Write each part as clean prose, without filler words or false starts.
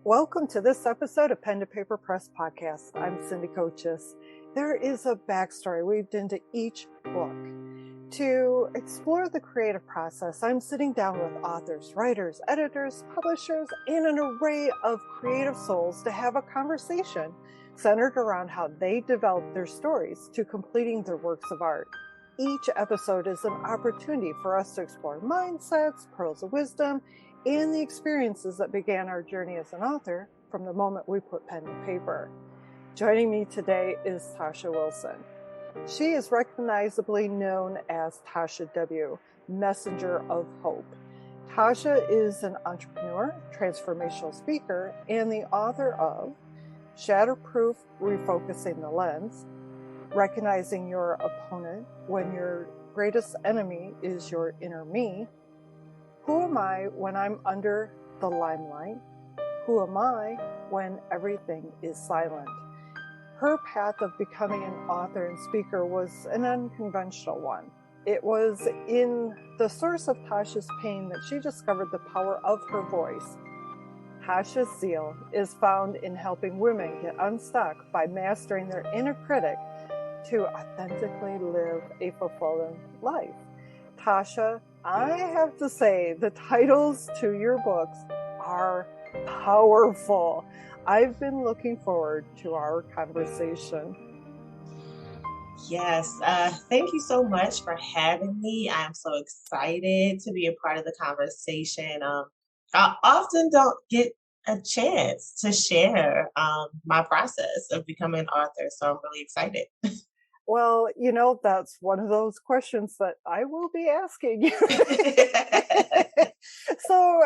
Welcome to this episode of Pen to Paper Press Podcast. I'm Cindy Coaches. There is a backstory weaved into each book. To explore the creative process, I'm sitting down with authors, writers, editors, publishers, and an array of creative souls to have a conversation centered around how they develop their stories to completing their works of art. Each episode is an opportunity for us to explore mindsets, pearls of wisdom, and the experiences that began our journey as an author from the moment we put pen to paper. Joining me today is Tasha Wilson. She is recognizably known as Tasha W., Messenger of Hope. Tasha is an entrepreneur, transformational speaker, and the author of Shatterproof: Refocusing the Lens, Recognizing Your Opponent When Your Greatest Enemy is Your Inner Me, Who Am I When I'm Under the Limelight? Who Am I When Everything is Silent? Her path of becoming an author and speaker was an unconventional one. It was in the source of Tasha's pain that she discovered the power of her voice. Tasha's zeal is found in helping women get unstuck by mastering their inner critic to authentically live a fulfilling life. Tasha, I have to say, the titles to your books are powerful. I've been looking forward to our conversation. Yes, thank you so much for having me. I'm so excited to be a part of the conversation. I often don't get a chance to share my process of becoming an author, so I'm really excited. Well, that's one of those questions that I will be asking you. So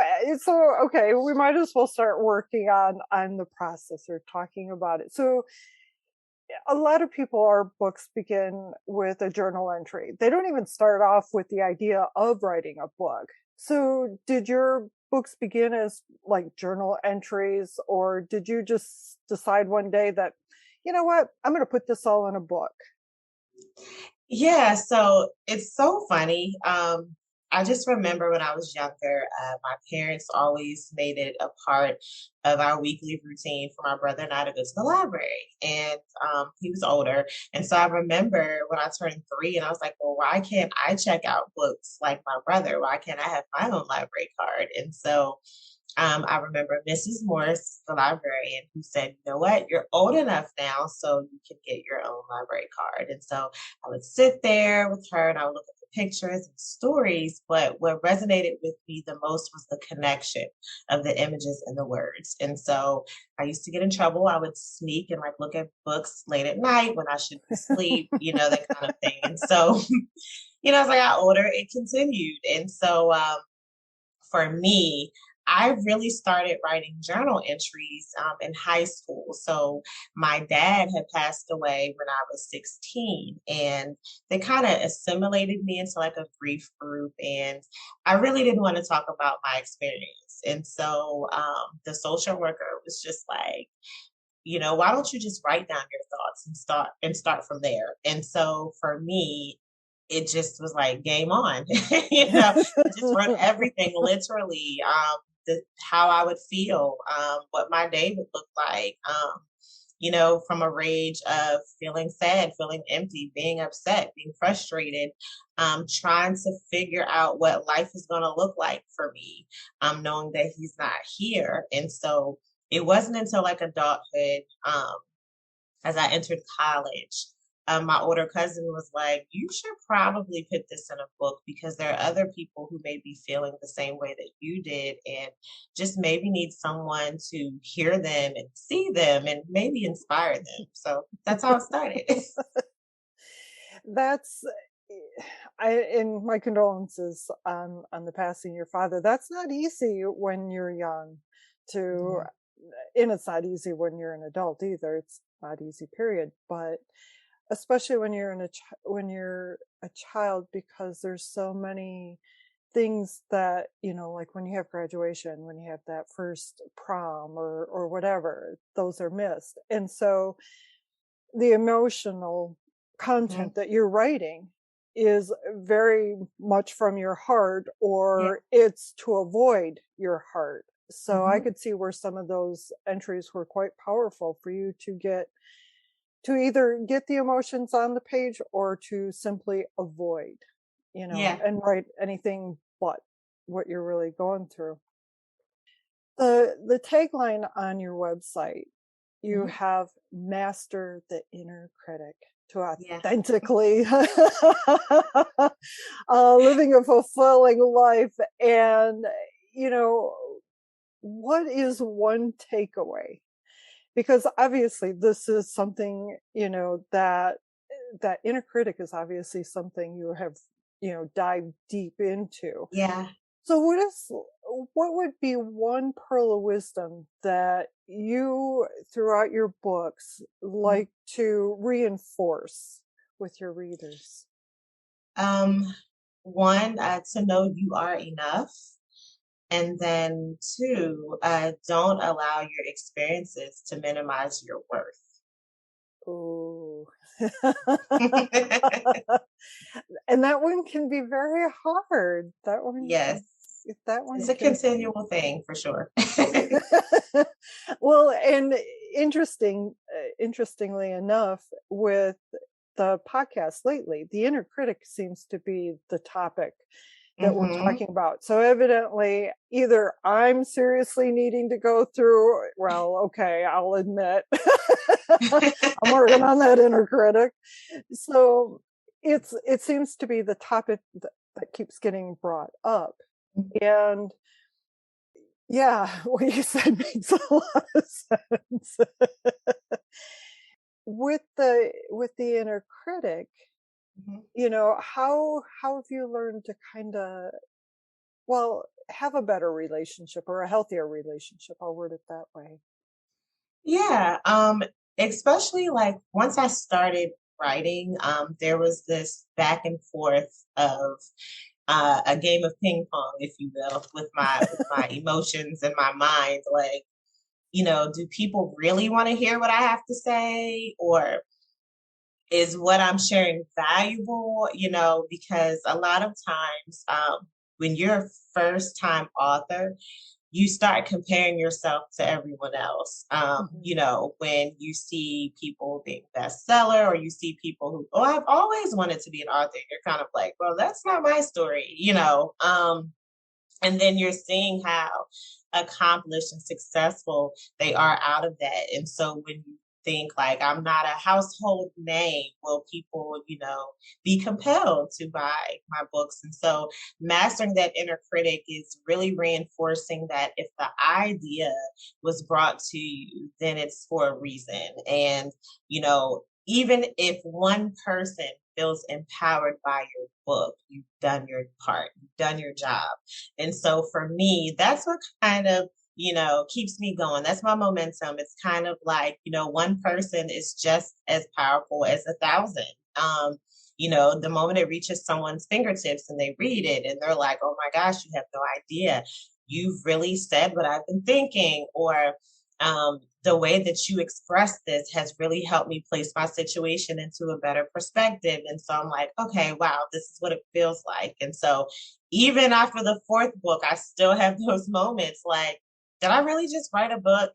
okay, we might as well start working on the process or talking about it. So a lot of people, our books begin with a journal entry. They don't even start off with the idea of writing a book. So did your books begin as like journal entries, or did you just decide one day that, you know what, I'm going to put this all in a book? Yeah, so it's so funny. I just remember when I was younger, my parents always made it a part of our weekly routine for my brother and I to go to the library. And he was older. And so I remember when I turned 3 and I was like, well, why can't I check out books like my brother? Why can't I have my own library card? And so I remember Mrs. Morris, the librarian, who said, you know what, you're old enough now, so you can get your own library card. And so I would sit there with her and I would look at the pictures and stories. But what resonated with me the most was the connection of the images and the words. And so I used to get in trouble. I would sneak and like look at books late at night when I should be asleep, that kind of thing. And so, as I got older, it continued. And so for me, I really started writing journal entries in high school. So my dad had passed away when I was 16, and they kind of assimilated me into like a grief group. And I really didn't want to talk about my experience. And so the social worker was just like, why don't you just write down your thoughts and start from there? And so for me, it just was like game on. I just wrote everything literally. How I would feel, what my day would look like, from a rage of feeling sad, feeling empty, being upset, being frustrated, trying to figure out what life is going to look like for me, knowing that he's not here. And so it wasn't until like adulthood, as I entered college, my older cousin was like, you should probably put this in a book because there are other people who may be feeling the same way that you did and just maybe need someone to hear them and see them and maybe inspire them. So that's how it started. In my condolences on the passing of your father. That's not easy when you're young and it's not easy when you're an adult either. It's not easy, period. But especially when you're a child, because there's so many things that, like when you have graduation, when you have that first prom or whatever, those are missed. And so the emotional content that you're writing is very much from your heart, or it's to avoid your heart. So I could see where some of those entries were quite powerful for you to either get the emotions on the page or to simply avoid, Yeah. and write anything but what you're really going through. The tagline on your website, you have master the inner critic to Yeah. authentically living a fulfilling life. And, what is one takeaway? Because obviously this is something, that inner critic is obviously something you have, dived deep into. Yeah. So what would be one pearl of wisdom that you throughout your books like to reinforce with your readers? One, to know you are enough. And then two, don't allow your experiences to minimize your worth. Oh. And that one can be very hard. Yes, That one it's a can. continual thing for sure. Well, and interestingly enough, with the podcast lately, the inner critic seems to be the topic that we're hmm talking about. So evidently, either I'm seriously needing to go through, well, okay, I'll admit, I'm working on that inner critic. So it seems to be the topic that keeps getting brought up. And yeah, what you said makes a lot of sense. With the inner critic, Mhm. how have you learned to kind of, well, have a better relationship or a healthier relationship? I'll word it that way. Yeah, especially like once I started writing, there was this back and forth of a game of ping pong, if you will, with my emotions and my mind. Like, do people really want to hear what I have to say, or is what I'm sharing valuable? Because a lot of times, when you're a first time author, you start comparing yourself to everyone else. Mhm. When you see people being bestseller, or you see people who, oh, I've always wanted to be an author, you're kind of like, well, that's not my story. And then you're seeing how accomplished and successful they are out of that. And so when you think like I'm not a household name, will people, be compelled to buy my books? And so mastering that inner critic is really reinforcing that if the idea was brought to you, then it's for a reason. And, even if one person feels empowered by your book, you've done your part, you've done your job. And so for me, that's what kind of, keeps me going. That's my momentum. It's kind of like, one person is just as powerful as 1,000. The moment it reaches someone's fingertips and they read it and they're like, oh my gosh, you have no idea. You've really said what I've been thinking, or the way that you express this has really helped me place my situation into a better perspective. And so I'm like, okay, wow, this is what it feels like. And so even after the fourth book, I still have those moments like, did I really just write a book?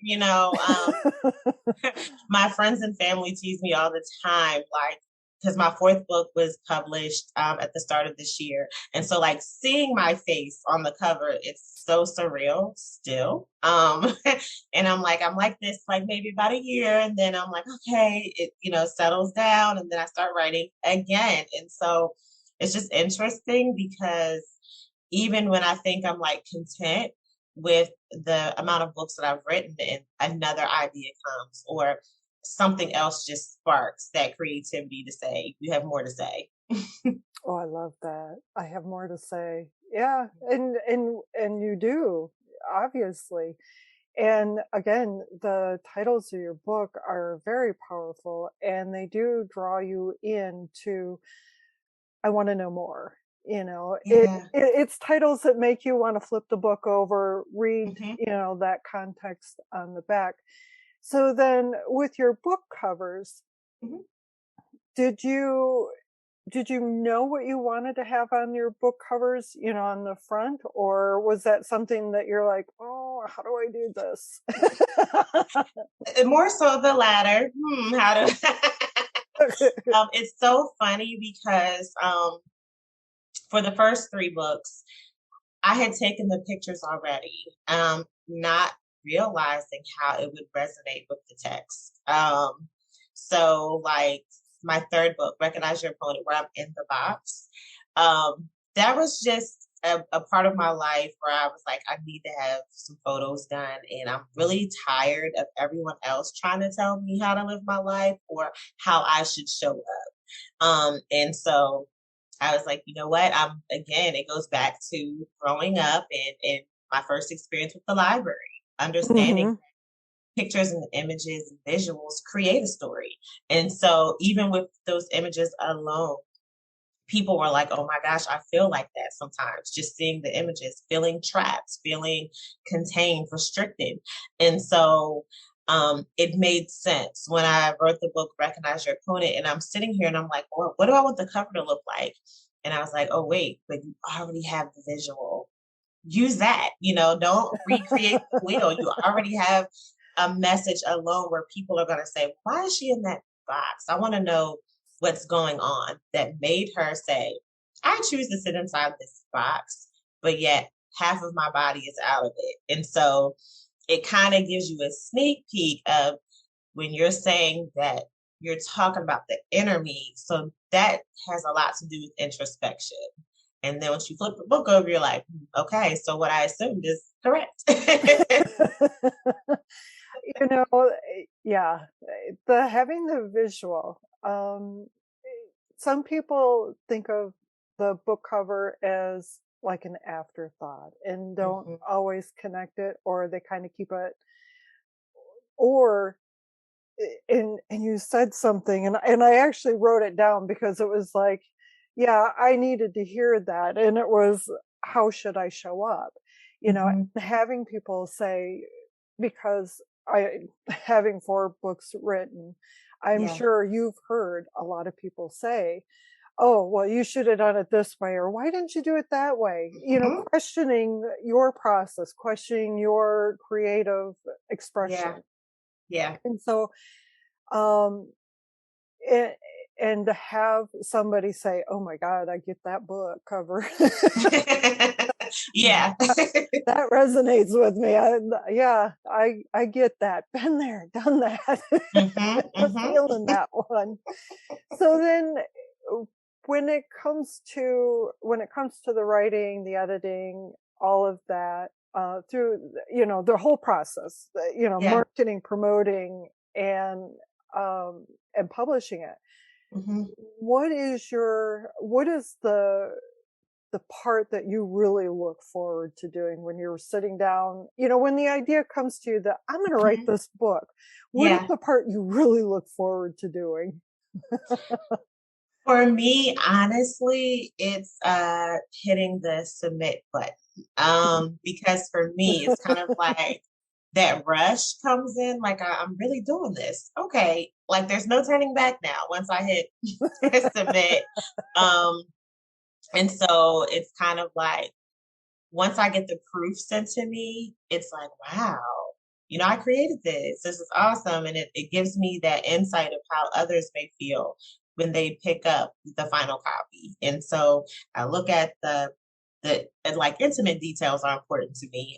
My friends and family tease me all the time, like, because my fourth book was published at the start of this year. And so, like, seeing my face on the cover, it's so surreal still. And I'm like this, like, maybe about a year. And then I'm like, okay, it, settles down. And then I start writing again. And so it's just interesting because even when I think I'm like content with the amount of books that I've written, and another idea comes, or something else just sparks that creativity to say, you have more to say. Oh, I love that. I have more to say. Yeah, and you do, obviously. And again, the titles of your book are very powerful and they do draw you into, I want to know more. Yeah. It's titles that make you want to flip the book over, read, hmm that context on the back. So then with your book covers, hmm did you did you know what you wanted to have on your book covers, on the front, or was that something that you're like, oh, how do I do this? More so the latter. How do it's so funny because for the first three books, I had taken the pictures already, not realizing how it would resonate with the text. So like my third book, Recognize Your Opponent, where I'm in the box, that was just a part of my life where I was like, I need to have some photos done. And I'm really tired of everyone else trying to tell me how to live my life or how I should show up. And so I was like, you know what? Again, it goes back to growing up and my first experience with the library, understanding Hmm. pictures and images and visuals create a story. And so even with those images alone, people were like, oh my gosh, I feel like that sometimes, just seeing the images, feeling trapped, feeling contained, restricted. And so it made sense when I wrote the book, Recognize Your Opponent. And I'm sitting here and I'm like, well, what do I want the cover to look like? And I was like, oh, wait, but you already have the visual. Use that, don't recreate the wheel. You already have a message alone where people are going to say, why is she in that box? I want to know what's going on that made her say, I choose to sit inside this box, but yet half of my body is out of it. And so it kind of gives you a sneak peek of when you're saying that you're talking about the inner me. So that has a lot to do with introspection. And then once you flip the book over, you're like, okay, so what I assumed is correct. you know yeah, the having the visual, some people think of the book cover as like an afterthought and don't Mhm. always connect it, or they kind of keep it, or and you said something, and I actually wrote it down because it was like, yeah, I needed to hear that, and it was, how should I show up, Mhm. having people say, because I having four books written, I'm Yeah. sure you've heard a lot of people say, oh, well, you should have done it this way, or why didn't you do it that way, Mhm. questioning your process, questioning your creative Yeah. expression. Yeah. And so um and, and to have somebody say, oh my god, I get that book cover. Yeah. That resonates with me. Yeah, I get that. Been there, done that. Mhm. Mhm. Feeling that one. So then, uh, when it comes to the writing, the editing, all of that, through the whole process, Yeah. marketing, promoting, and and publishing it. Mhm. What is the part that you really look forward to doing when you're sitting down, when the idea comes to you that I'm going to write Mhm. this book? What is Yeah. the part you really look forward to doing? For me, honestly, it's hitting the submit button. Because for me, it's kind of like that rush comes in, like I'm really doing this. Okay, like there's no turning back now once I hit submit. Um, and so it's kind of like once I get the proof sent to me, it's like, wow, I created this. This is awesome. And it gives me that insight of how others may feel when they pick up the final copy. And so I look at and like intimate details are important to me,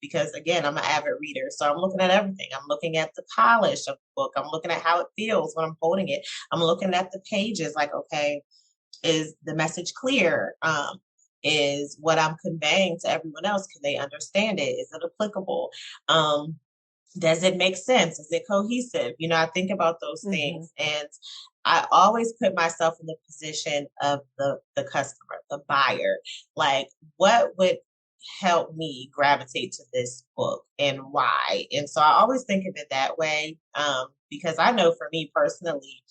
because again, I'm an avid reader. So I'm looking at everything. I'm looking at the polish of the book. I'm looking at how it feels when I'm holding it. I'm looking at the pages like, okay, is the message clear? Is what I'm conveying to everyone else, can they understand it? Is it applicable? Does it make sense? Is it cohesive? I think about those Hmm. things, and I always put myself in the position of the customer, the buyer. Like, what would help me gravitate to this book and why? And so I always think of it that way, because I know for me personally,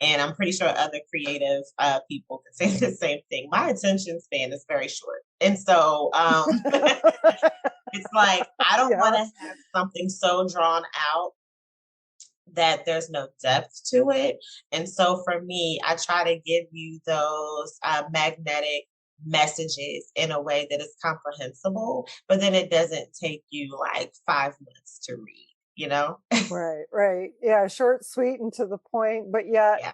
and I'm pretty sure other creative people can say the same thing. My attention span is very short, and so it's like I don't want Yeah. to have something so drawn out that there's no depth to it. And so for me, I try to give you those magnetic messages in a way that is comprehensible, but then it doesn't take you like 5 months to read, you know? Right, right. Yeah, short, sweet, and to the point, but yet Yeah.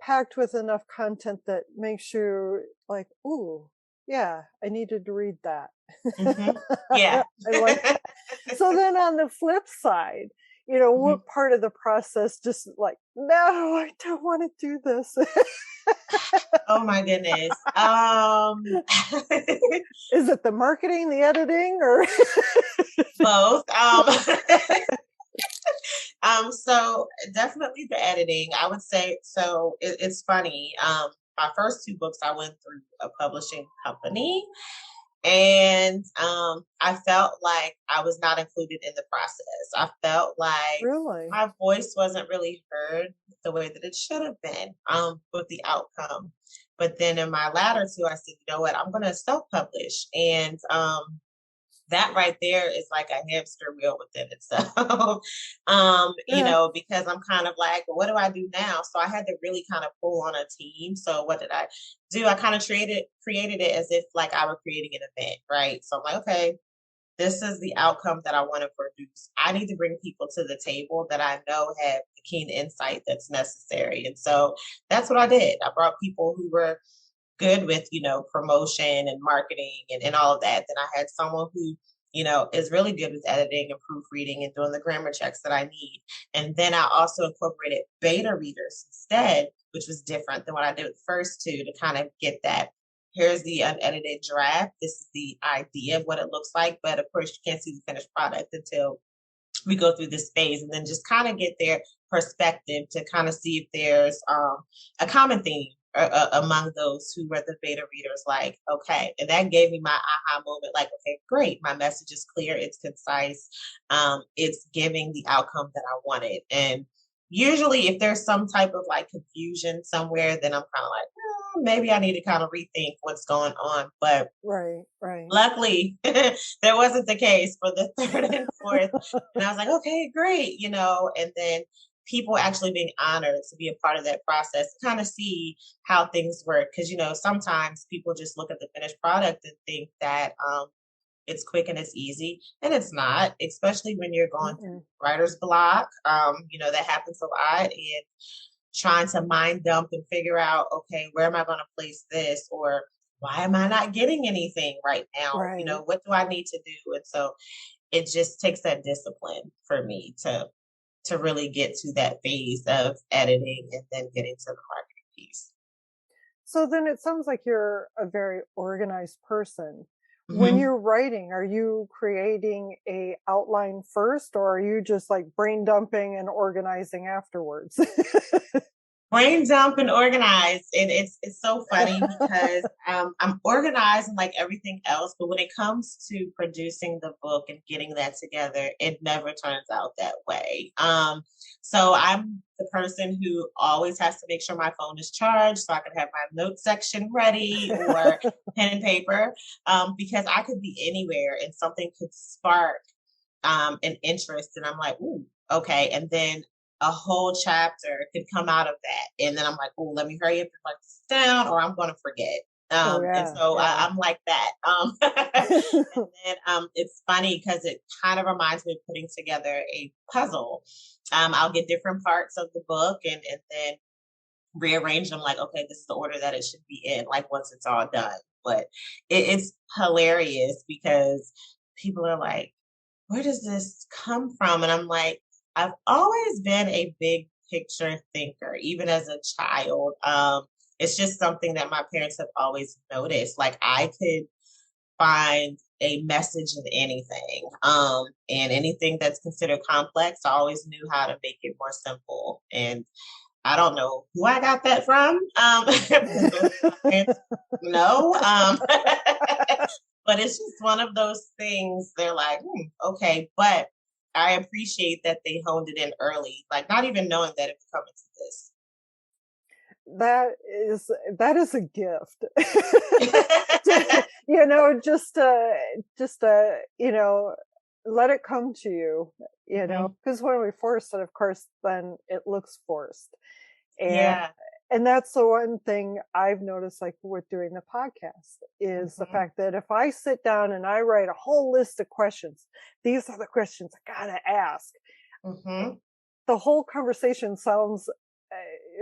packed with enough content that makes you like, ooh, yeah, I needed to read that. Hmm. Yeah. I like that. So then on the flip side, Mhm. what part of the process just like, no, I don't want to do this. Oh my goodness. Is it the marketing, the editing, or? Both. So definitely the editing, I would say. So it's funny. My first two books I went through a publishing company, and I felt like I was not included in the process. I felt like Really? my voice wasn't really heard the way that it should have been with the outcome. But then in my latter two, I said, you know what, I'm going to self-publish, and that right there is like a hamster wheel within itself. Yeah. Because I'm kind of like, well, what do I do now? So I had to really kind of pull on a team. So what did I do? I kind of created it as if like I were creating an event, right? So I'm like, okay, this is the outcome that I want to produce. I need to bring people to the table that I know have the keen insight that's necessary. And so that's what I did. I brought people who were good with, promotion and marketing and all of that. Then I had someone who, is really good with editing and proofreading and doing the grammar checks that I need. And then I also incorporated beta readers instead, which was different than what I did with the first two, to kind of get that. Here's the unedited draft. This is the idea of what it looks like. But of course, you can't see the finished product until we go through this phase, and then just kind of get their perspective to kind of see if there's a common theme among those who were the beta readers. Like, okay, and that gave me my aha moment. Like, okay, great, my message is clear, it's concise, it's giving the outcome that I wanted. And usually, if there's some type of like confusion somewhere, then I'm kind of like, maybe I need to kind of rethink what's going on. But Right, right. luckily, there wasn't the case for the third and fourth. And I was like, okay, great, and then people actually being honored to be a part of that process, kind of see how things work. Because, sometimes people just look at the finished product and think that it's quick and it's easy, and it's not, especially when you're going through Mm-mm. writer's block. That happens a lot. And trying to mind dump and figure out, okay, where am I going to place this? Or why am I not getting anything right now? Right. What do I need to do? And so it just takes that discipline for me to really get to that phase of editing and then getting to the marketing piece. So then it sounds like you're a very organized person. When Mm-hmm. you're writing, are you creating a outline first, or are you just like brain dumping and organizing afterwards? Brain dump and organized, and it's so funny because I'm organized and like everything else, but when it comes to producing the book and getting that together, it never turns out that way. So I'm the person who always has to make sure my phone is charged so I can have my notes section ready, or pen and paper, because I could be anywhere and something could spark an interest, and I'm like, ooh, okay, and then a whole chapter could come out of that. And then I'm like, oh, let me hurry up and write this down, or I'm going to forget. Oh And yeah, so yeah. I'm like that. And then it's funny because it kind of reminds me of putting together a puzzle. I'll get different parts of the book and then rearrange them like, okay, this is the order that it should be in, like once it's all done. But it's hilarious because people are like, where does this come from? And I'm like, I've always been a big picture thinker, even as a child. It's just something that my parents have always noticed. Like I could find a message in anything, and anything that's considered complex, I always knew how to make it more simple. And I don't know who I got that from. My parents know. But it's just one of those things. They're like, okay, but I appreciate that they honed it in early, like not even knowing that it would come into this. That is a gift. Just let it come to you. you know, because when we force it, of course, then it looks forced. And Yeah. and that's the one thing I've noticed, like with doing the podcast, is the fact that if I sit down and I write a whole list of questions, these are the questions I gotta ask. The whole conversation sounds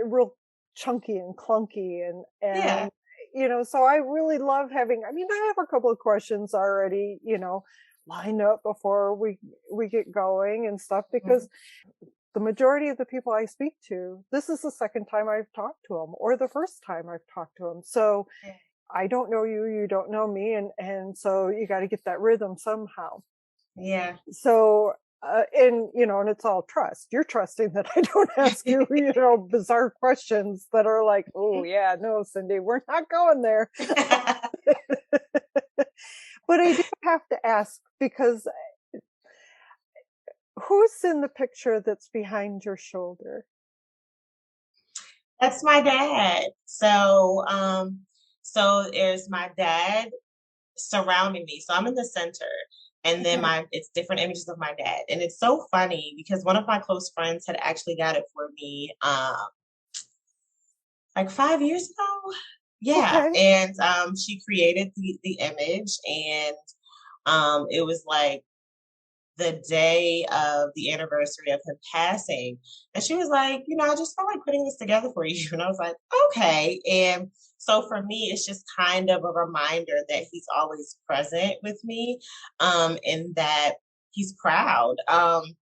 real chunky and clunky, Yeah. and you know, so I really love having. I mean, I have a couple of questions already, you know, lined up before we get going and stuff, because the majority of the people I speak to, this is the second time I've talked to them, or the first time I've talked to them. So I don't know you, you don't know me, and so you got to get that rhythm somehow. Yeah. So and you know, and it's all trust. You're trusting that I don't ask you, you know, bizarre questions that are like, oh yeah, no, Cindy, we're not going there. But I do have to ask, because who's in the picture that's behind your shoulder? That's my dad. So there's my dad surrounding me. So I'm in the center, and then it's different images of my dad. And it's so funny because one of my close friends had actually got it for me like 5 years ago. Yeah. Okay. And she created the image, and it was like the day of the anniversary of him passing. And she was like, you know, I just felt like putting this together for you. And I was like, okay. And so for me, it's just kind of a reminder that he's always present with me, and that he's proud,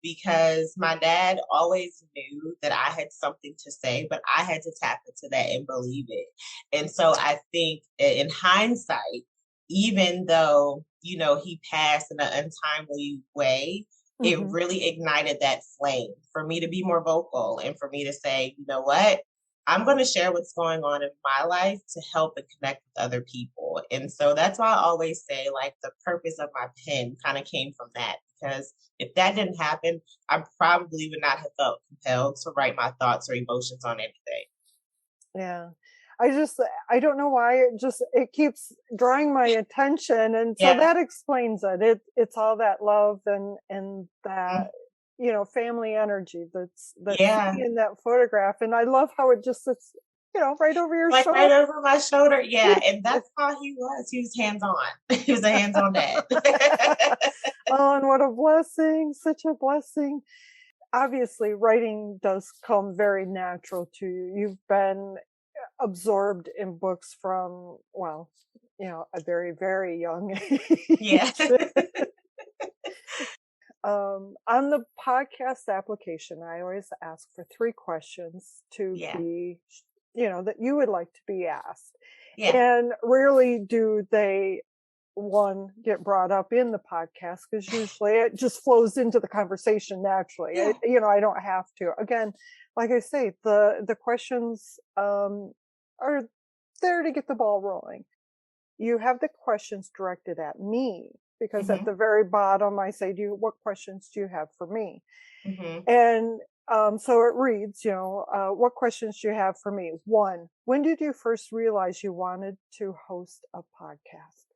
because my dad always knew that I had something to say, but I had to tap into that and believe it. And so I think in hindsight, even though, you know, he passed in an untimely way, it really ignited that flame for me to be more vocal and for me to say, you know what, I'm going to share what's going on in my life to help and connect with other people. And so that's why I always say, like, the purpose of my pen kind of came from that, because if that didn't happen, I probably would not have felt compelled to write my thoughts or emotions on anything. Yeah. I don't know why it keeps drawing my attention. And so that explains it. It's all that love and that, you know, family energy that's in that photograph. And I love how it just sits, you know, right over your like shoulder. right over my shoulder. Yeah. And that's how he was. He was hands-on. He was a hands-on dad. Oh, and what a blessing, such a blessing. Obviously, writing does come very natural to you. You've been absorbed in books from, well, you know, a very, very young age. Yeah. On the podcast application, I always ask for 3 questions to be, you know, that you would like to be asked. Yeah. And rarely do they, one, get brought up in the podcast, because usually it just flows into the conversation naturally. You know, I don't have to. Again, like I say, the questions are there to get the ball rolling. You have the questions directed at me, because at the very bottom I say, what questions do you have for me? And so it reads, you know, what questions do you have for me? 1, when did you first realize you wanted to host a podcast?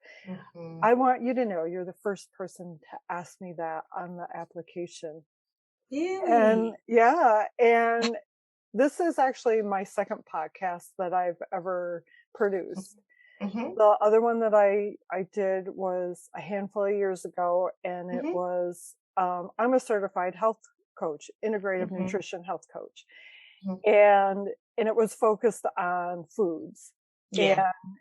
I want you to know you're the first person to ask me that on the application. Really? And this is actually my second podcast that I've ever produced. The other one that I did was a handful of years ago, and it was, I'm a certified health coach, integrative nutrition health coach. And it was focused on foods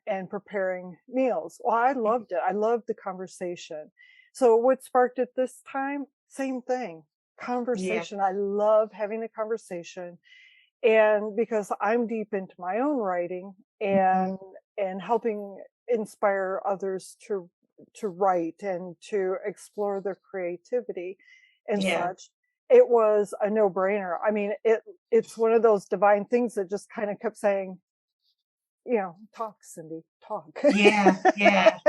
and preparing meals. Well, I loved it. I loved the conversation. So what sparked it this time? Same thing. Conversation. I love having a conversation. And because I'm deep into my own writing and helping inspire others to write and to explore their creativity and such, it was a no-brainer. I mean, it's one of those divine things that just kind of kept saying, you know, talk, Cindy, talk. Yeah.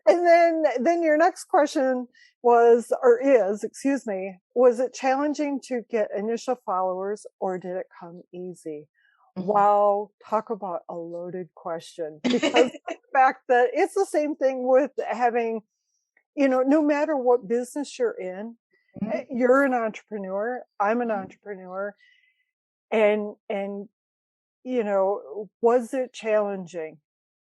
And then your next question was, or is, excuse me, was it challenging to get initial followers, or did it come easy? Wow, talk about a loaded question, because the fact that it's the same thing with having, you know, no matter what business you're in, Mhm. You're an entrepreneur. I'm an entrepreneur. And was it challenging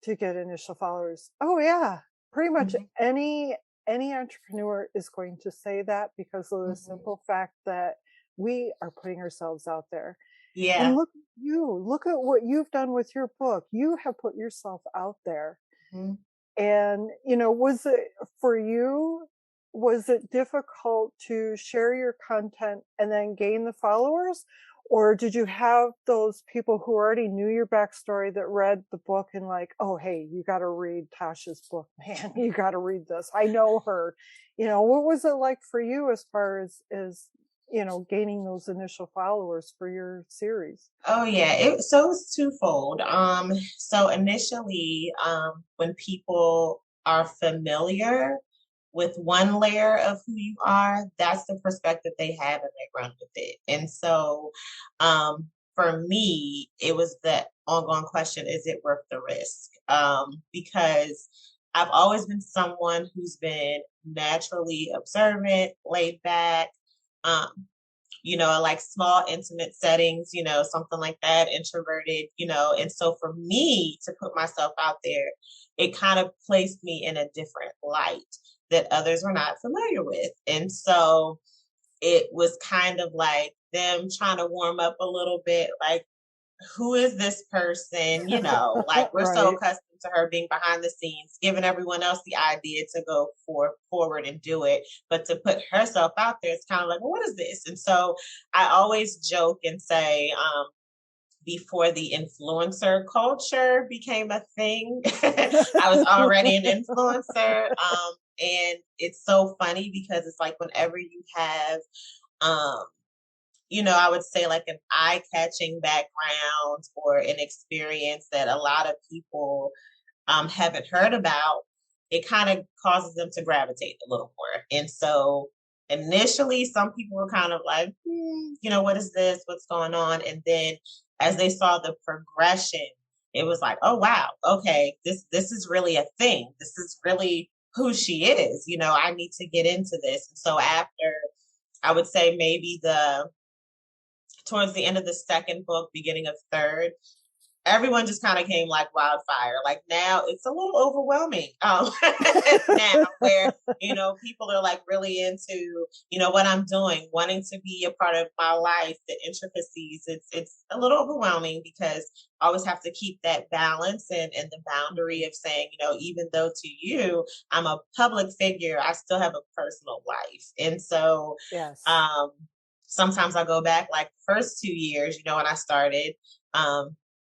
to get initial followers? Oh yeah, pretty much Mhm. any entrepreneur is going to say that because of the Mhm. simple fact that we are putting ourselves out there. And Yeah. look at what you've done with your book. You have put yourself out there. Mhm. And, was it for you? Was it difficult to share your content and then gain the followers? Or did you have those people who already knew your backstory that read the book and like, oh, hey, you got to read Tasha's book, man. You got to read this. I know her. What was it like for you as far as gaining those initial followers for your series? Oh yeah, so it's twofold. So initially, when people are familiar with one layer of who you are, that's the perspective they have and they run with it. And so, for me, it was the ongoing question, is it worth the risk? Because I've always been someone who's been naturally observant, laid back. Um, like small intimate settings, something like that, introverted, and so for me to put myself out there, it kind of placed me in a different light that others were not familiar with. And so it was kind of like them trying to warm up a little bit, like, who is this person? Like we're so Right. accustomed to her being behind the scenes, giving everyone else the idea to go forward and do it. But to put herself out there, it's kind of like, well, what is this? And so I always joke and say, before the influencer culture became a thing, I was already an influencer. And it's so funny because it's like whenever you have um I would say like an eye-catching background or an experience that a lot of people haven't heard about, it kind of causes them to gravitate a little more. And so initially, some people were kind of like, what is this? What's going on? And then as they saw the progression, it was like, oh wow, okay, this is really a thing. This is really who she is. I need to get into this. And so after, I would say maybe the towards the end of the second book, beginning of third, everyone just kind of came like wildfire. Like now it's a little overwhelming. Now where, people are like really into, what I'm doing, wanting to be a part of my life, the intricacies. It's a little overwhelming because I always have to keep that balance and the boundary of saying, even though to you, I'm a public figure, I still have a personal life. And so Yes. um sometimes I go back like the first 2 years, when I started.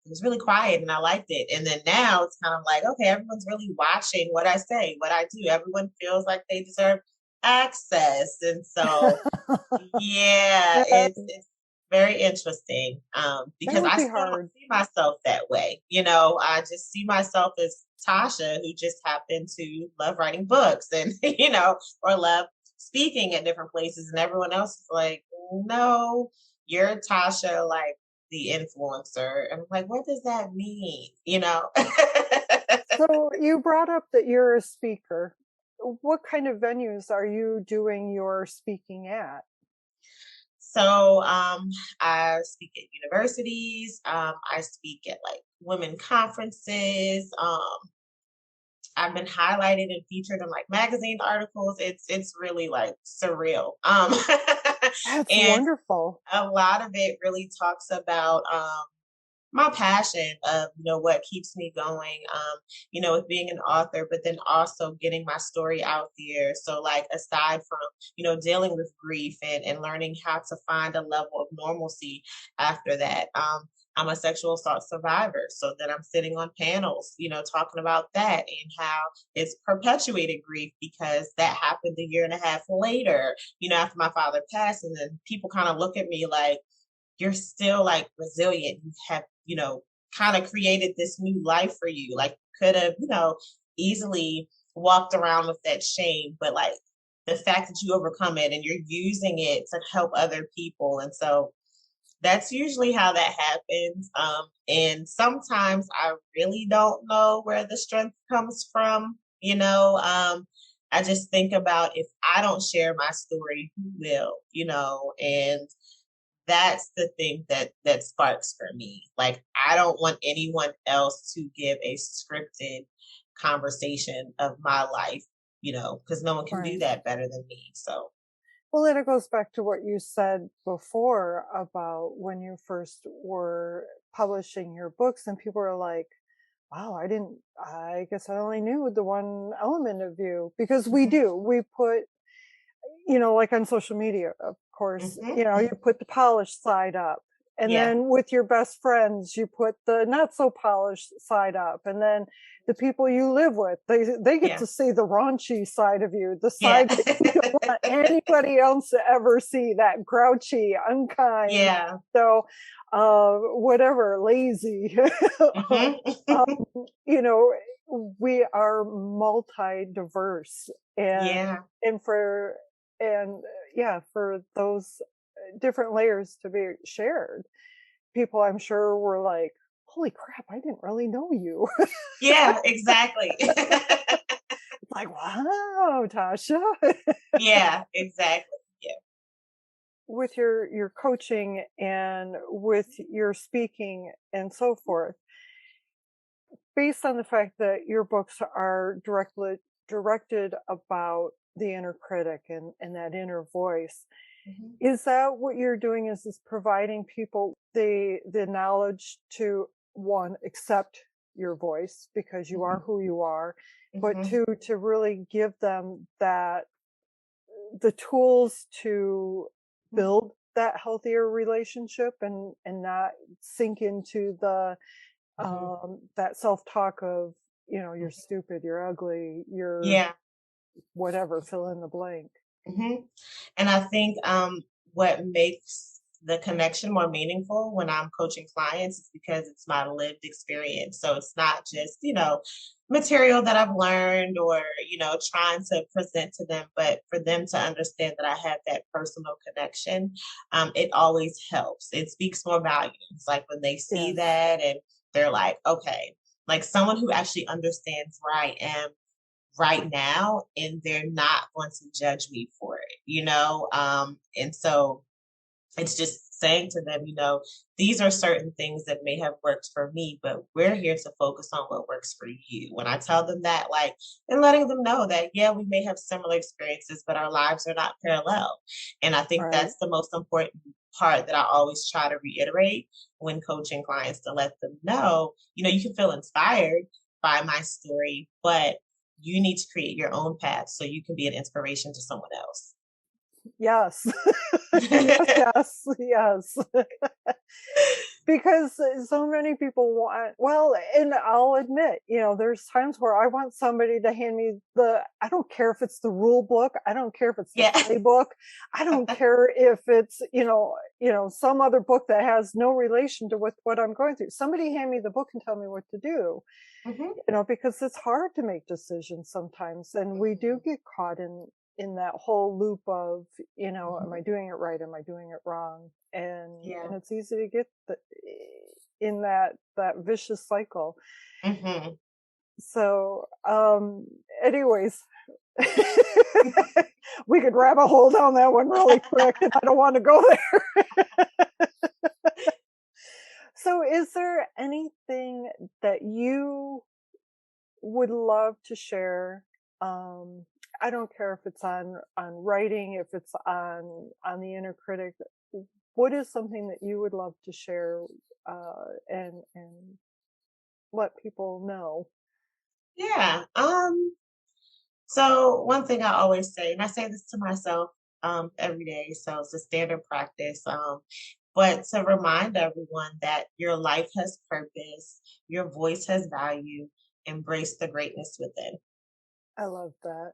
It was really quiet and I liked it. And then now it's kind of like, okay, everyone's really watching what I say, what I do. Everyone feels like they deserve access. And so, yeah, that, it's very interesting that because would I be still don't hard. see myself that way. I just see myself as Tasha, who just happened to love writing books and, or love speaking at different places. And everyone else is like, no, you're Tasha, like, the influencer. And I'm like, what does that mean? So you brought up that you're a speaker. What kind of venues are you doing your speaking at? So I speak at universities. I speak at like women conferences. I've been highlighted and featured in like magazine articles. It's really like surreal. That's And wonderful. a lot of it really talks about my passion of what keeps me going, with being an author, but then also getting my story out there. So like aside from dealing with grief and learning how to find a level of normalcy after that. I'm a sexual assault survivor, so then I'm sitting on panels, talking about that and how it's perpetuated grief because that happened a year and a half later, after my father passed. And then people kind of look at me like, you're still like resilient. You have, kind of created this new life for you. Like could have, easily walked around with that shame, but like the fact that you overcome it and you're using it to help other people. And so that's usually how that happens. And sometimes I really don't know where the strength comes from. I just think about, if I don't share my story, who will, and that's the thing that sparks for me. Like, I don't want anyone else to give a scripted conversation of my life, because no one can do Right. that better than me. So, Well, and it goes back to what you said before about when you first were publishing your books, and people were like, wow, I guess I only knew the one element of you, because hmm we put, like on social media, of course, hmm you put the polished side up. And yeah, then with your best friends, you put the not so polished side up. And then the people you live with, they get yeah, to see the raunchy side of you, the yeah, side that you don't want anybody else to ever see, that grouchy, unkind, yeah. so whatever, lazy. hmm um, you know, we are multi-diverse, and yeah, and for and yeah, for those different layers to be shared, people I'm sure were like, holy crap, I didn't really know you. yeah, exactly. Like, wow, Tasha. Yeah, exactly. Yeah. With your coaching and with your speaking and so forth, based on the fact that your books are directed about the inner critic and that inner voice, hmm is that what you're doing, is providing people the knowledge to, one, accept your voice because you are hmm who you are, but hmm two, to really give them the tools to build that healthier relationship, and not sink into the hmm that self-talk of, you're stupid, you're ugly, you're Yeah. whatever, fill in the blank. hmm And I think what makes the connection more meaningful when I'm coaching clients is because it's my lived experience. So it's not just, material that I've learned or, trying to present to them, but for them to understand that I have that personal connection, it always helps. It speaks more volumes. Like when they see Yes. that and they're like, okay, like someone who actually understands where I am right now, and they're not going to judge me for it, and so it's just saying to them, these are certain things that may have worked for me, but we're here to focus on what works for you. When I tell them that, like, and letting them know that, yeah, we may have similar experiences, but our lives are not parallel. And I think Right. that's the most important part that I always try to reiterate when coaching clients, to let them know, you can feel inspired by my story, but you need to create your own path so you can be an inspiration to someone else. Yes. Yes, yes. Because so many people want, well, and I'll admit, there's times where I want somebody to hand me I don't care if it's the rule book, I don't care if it's the Yeah. playbook, I don't care if it's, some other book that has no relation to what I'm going through. Somebody hand me the book and tell me what to do, hmm because it's hard to make decisions sometimes, and we do get caught in that whole loop of, am I hmm doing it right, am I doing it wrong, and Yeah. it's easy to get in that vicious cycle. hmm So anyways, we could rabbit hole down that one really quick, and I don't want to go there. So is there anything that you would love to share? um I don't care if it's on writing, if it's on the inner critic. What is something that you would love to share, and let people know? Yeah. So one thing I always say, and I say this to myself every day, so it's a standard practice. But to remind everyone that your life has purpose, your voice has value, embrace the greatness within. I love that.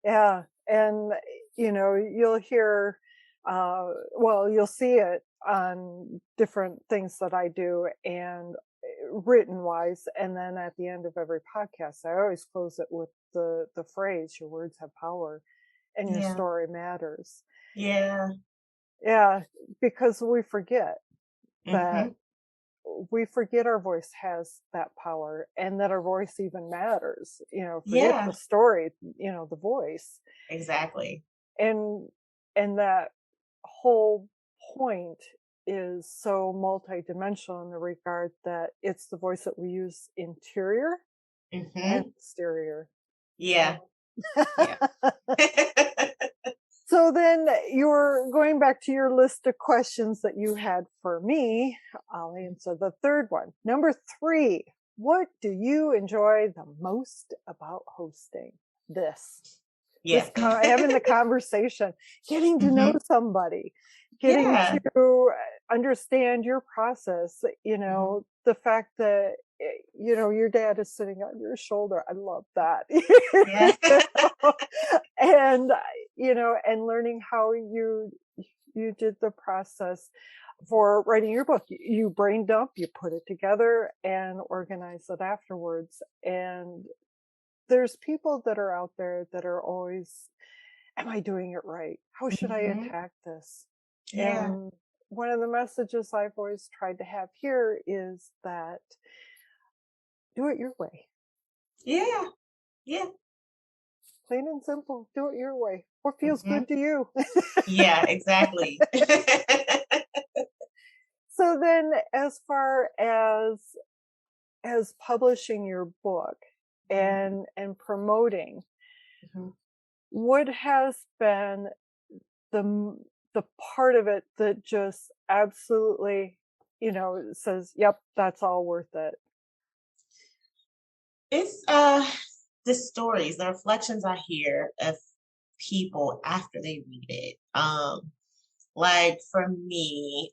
Yeah. And, you'll hear, well, you'll see it on different things that I do, and written wise. And then at the end of every podcast, I always close it with the phrase, your words have power and your Yeah. story matters. Yeah. Yeah. Because we forget that hmm we forget our voice has that power and that our voice even matters, forget Yeah, the story, the voice. exactly. And that whole point is so multidimensional in the regard that it's the voice that we use interior and Hmm. exterior. Yeah, So yeah. so then you're going back to your list of questions that you had for me. I'll answer the third one. Number 3, what do you enjoy the most about hosting? This Yeah. having the conversation, getting to know Hmm. somebody, getting Yeah. to understand your process, Hmm. the fact that your dad is sitting on your shoulder. I love that. Yeah. And and learning how you did the process for writing your book. You brain dump, you put it together and organize it afterwards. And there's people that are out there that are always, am I doing it right? How should I Hmm. attack this? Yeah. And one of the messages I've always tried to have here is that do it your way. Yeah. Yeah. Plain and simple, do it your way. What feels Hmm. good to you? Yeah, exactly. So then as far as publishing your book and promoting, Hmm. what has been the the part of it that just absolutely says, yep, that's all worth it? It's the stories, the reflections I hear of people after they read it. Like for me,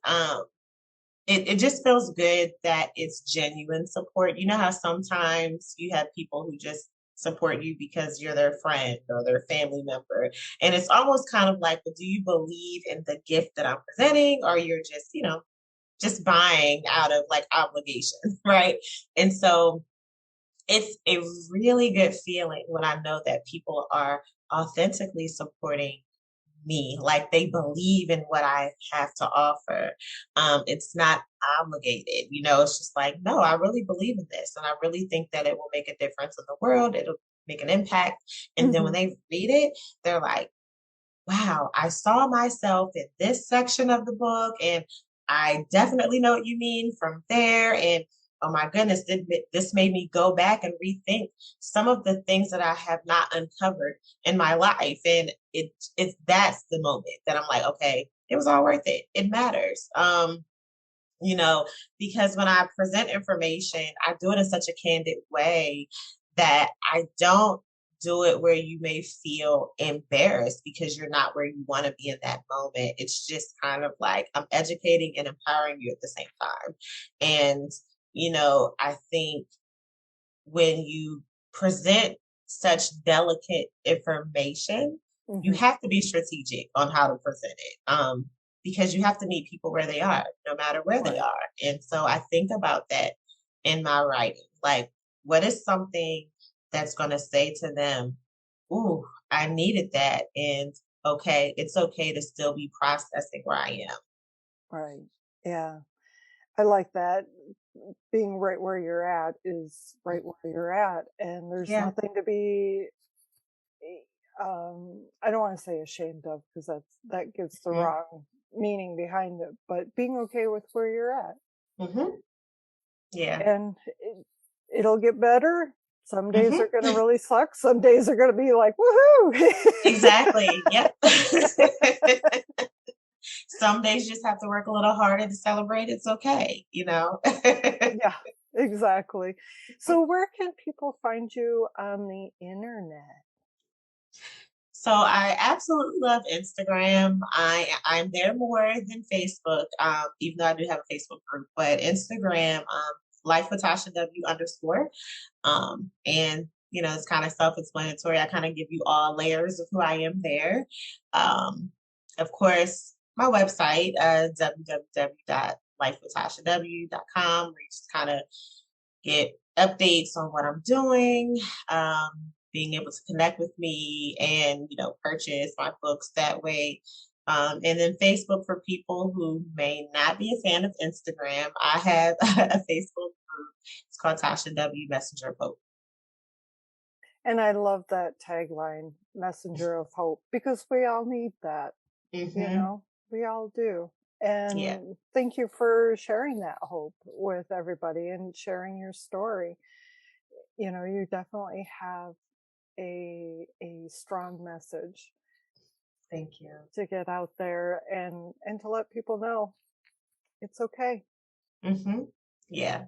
it just feels good that it's genuine support. You know how sometimes you have people who just support you because you're their friend or their family member. And it's almost kind of like, well, do you believe in the gift that I'm presenting, or you're just, just buying out of like obligation, right? And so it's a really good feeling when I know that people are authentically supporting me, like they believe in what I have to offer. It's not obligated, it's just like, no, I really believe in this. And I really think that it will make a difference in the world. It'll make an impact. And then when Hmm. they read it, they're like, wow, I saw myself in this section of the book, and I definitely know what you mean from there. And oh my goodness, this made me go back and rethink some of the things that I have not uncovered in my life. And that's the moment that I'm like, okay, it was all worth it. It matters. You know, because when I present information, I do it in such a candid way that I don't do it where you may feel embarrassed because you're not where you want to be in that moment. It's just kind of like I'm educating and empowering you at the same time. And, I think when you present such delicate information, you Hmm. have to be strategic on how to present it. Because you have to meet people where they are, no matter where they Right. are. And so I think about that in my writing. Like, what is something that's going to say to them, ooh, I needed that. And okay, it's okay to still be processing where I am. Right. Yeah. I like that. Being right where you're at is right where you're at. And there's Yeah. nothing to be, I don't want to say ashamed of, because that gives the Hmm. wrong meaning behind it, but being okay with where you're at. Hmm. Yeah. And it'll get better. Some days are Hmm. going to really suck. Some days are going to be like, woohoo. Exactly. Yep. Some days you just have to work a little harder to celebrate. It's okay. Yeah, exactly. So where can people find you on the internet? So I absolutely love Instagram. I'm there more than Facebook, even though I do have a Facebook group. But Instagram, Life with Tasha W underscore, and it's kind of self-explanatory. I kind of give you all layers of who I am there. Um, of course, my website, www.lifewithtashaw.com, where you just kind of get updates on what I'm doing, being able to connect with me and, purchase my books that way. And then Facebook for people who may not be a fan of Instagram. I have a Facebook group. It's called Tasha W. Messenger of Hope. And I love that tagline, Messenger of Hope, because we all need that, Mm-hmm. we all do. Yeah. And thank you for sharing that hope with everybody and sharing your story. You definitely have a strong message Thank you. to get out there and to let people know it's okay. Mm-hmm. Yeah.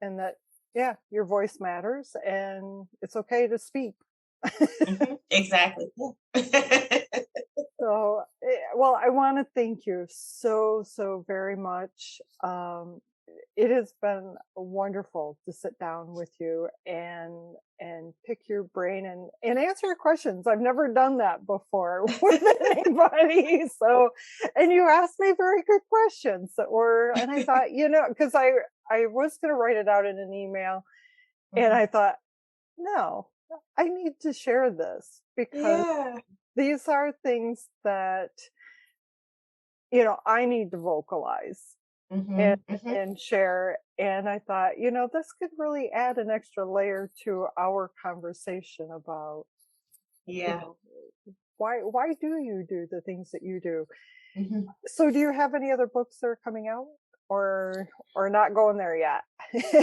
And that, yeah, your voice matters and it's okay to speak. Mm-hmm. Exactly. Yeah. So, well, I want to thank you so very much. It has been wonderful to sit down with you and pick your brain and answer your questions. I've never done that before with anybody. So, and you asked me very good questions and I thought, because I was going to write it out in an email, and I thought, no, I need to share this because Yeah. these are things that I need to vocalize and Mm-hmm. Mm-hmm. and share. And I thought, this could really add an extra layer to our conversation about, you Yeah. know, why do you do the things that you do? Mm-hmm. So do you have any other books that are coming out, or not going there yet?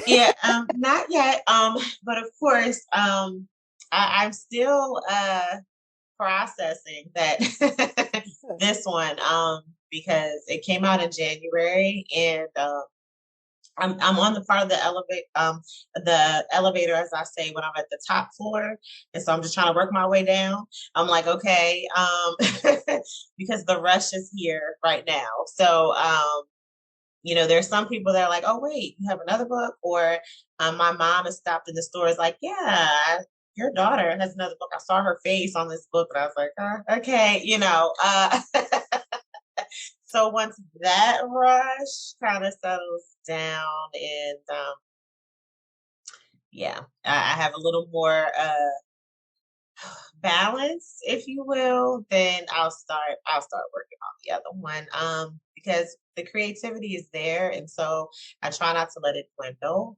Yeah, not yet. But of course, I'm still processing that this one, because it came out in January, and I'm on the part of the elevator, as I say, when I'm at the top floor, and so I'm just trying to work my way down. I'm like, okay, because the rush is here right now. So, there's some people that are like, oh, wait, you have another book? Or my mom has stopped in the store, is like, yeah, your daughter has another book. I saw her face on this book, and I was like, okay, So once that rush kind of settles down, and yeah, I have a little more balance, if you will, then I'll start working on the other one. Because the creativity is there, and so I try not to let it dwindle.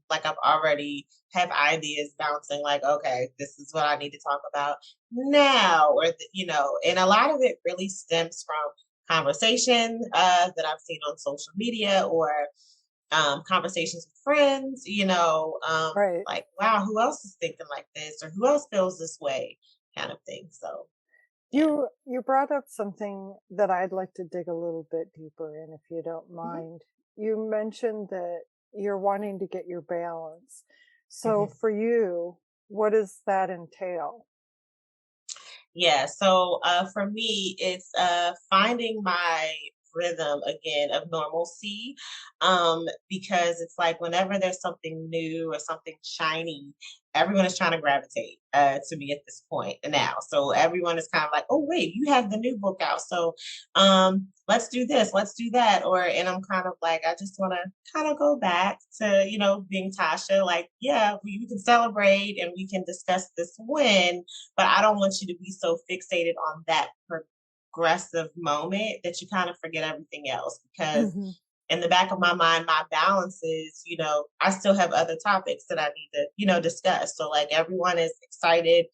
Like I've already have ideas bouncing, like, okay, this is what I need to talk about now, and a lot of it really stems from conversation that I've seen on social media, or conversations with friends, Right. like, wow, who else is thinking like this, or who else feels this way, kind of thing. So, yeah. You brought up something that I'd like to dig a little bit deeper in, if you don't Hmm. mind. You mentioned that you're wanting to get your balance. So Hmm. for you, what does that entail? Yeah. So for me, it's finding my rhythm again of normalcy, because it's like whenever there's something new or something shiny, everyone is trying to gravitate to me at this point now. So everyone is kind of like, oh, wait, you have the new book out. So let's do this, let's do that. And I'm kind of like, I just want to kind of go back to, being Tasha, like, yeah, we can celebrate and we can discuss this win, but I don't want you to be so fixated on that progressive moment that you kind of forget everything else. Because Hmm. in the back of my mind, my balance is, I still have other topics that I need to, discuss. So like everyone is excited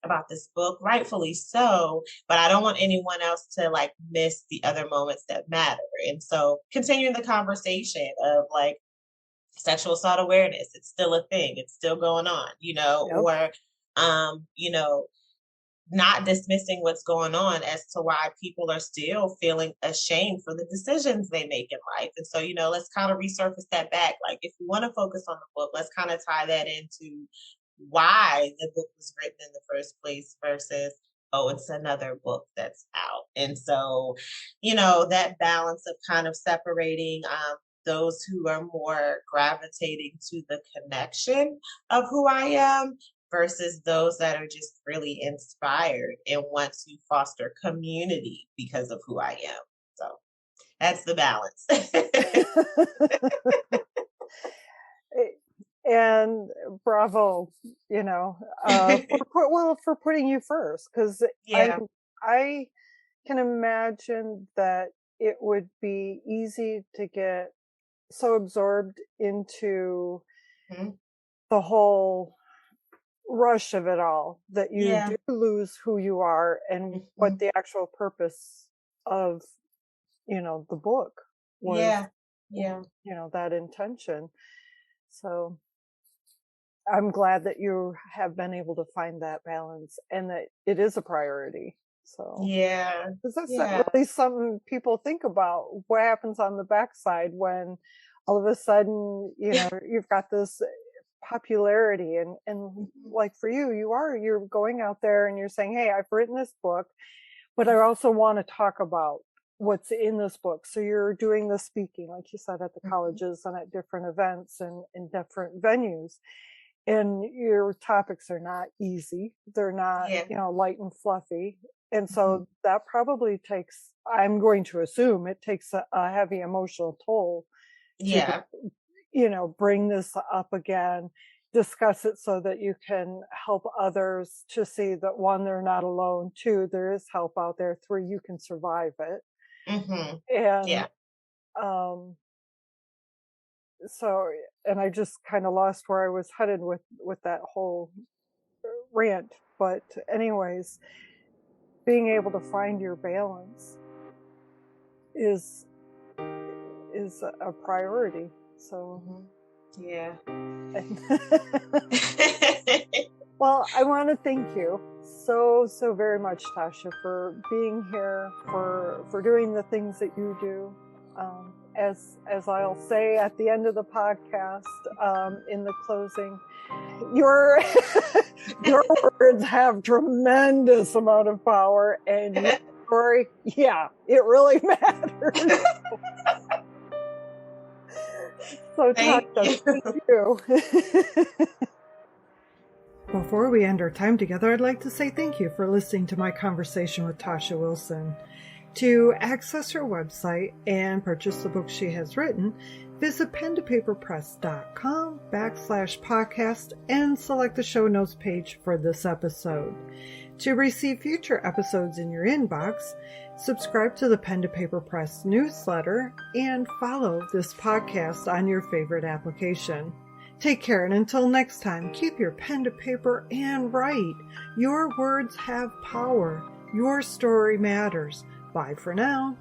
about this book, rightfully so, but I don't want anyone else to like miss the other moments that matter. And so continuing the conversation of like sexual assault awareness, it's still a thing, it's still going on, Yep. or um, you know, not dismissing what's going on as to why people are still feeling ashamed for the decisions they make in life. And so, let's kind of resurface that back. Like, if we want to focus on the book, let's kind of tie that into why the book was written in the first place versus, oh, it's another book that's out. And so, that balance of kind of separating those who are more gravitating to the connection of who I am versus those that are just really inspired and want to foster community because of who I am. So that's the balance. And bravo, for putting you first, because I Yeah. I can imagine that it would be easy to get so absorbed into Mm-hmm. the whole rush of it all that you Yeah. do lose who you are and Mm-hmm. what the actual purpose of, the book was, Yeah. Yeah. that intention. So I'm glad that you have been able to find that balance and that it is a priority. So, Yeah. because that's not Yeah. really something people think about. What happens on the backside when all of a sudden, you've got this popularity and Mhm. like for you, you're going out there and you're saying, hey, I've written this book, but I also want to talk about what's in this book. So you're doing the speaking, like you said, at the Mhm. colleges and at different events and in different venues. And your topics are not easy. They're not, Yeah. light and fluffy. And Mhm. so that probably takes, I'm going to assume it takes a heavy emotional toll to, Yeah. bring this up again, discuss it so that you can help others to see that one, they're not alone. Two, there is help out there. Three, you can survive it. Mhm. And, Yeah. um, so, and I just kind of lost where I was headed with that whole rant. But anyways, being able to find your balance is a priority. So, Mhm. Yeah. well, I want to thank you so very much, Tasha, for being here, for doing the things that you do. As I'll say at the end of the podcast, in the closing, your your words have tremendous amount of power, and your story, yeah, it really matters. So, Thank Tasha, you. thank you. Before we end our time together, I'd like to say thank you for listening to my conversation with Tasha Wilson. To access her website and purchase the book she has written, visit pentopaperpress.com/podcast and select the show notes page for this episode. To receive future episodes in your inbox, subscribe to the Pen to Paper Press newsletter and follow this podcast on your favorite application. Take care, and until next time, keep your pen to paper and write. Your words have power. Your story matters. Bye for now.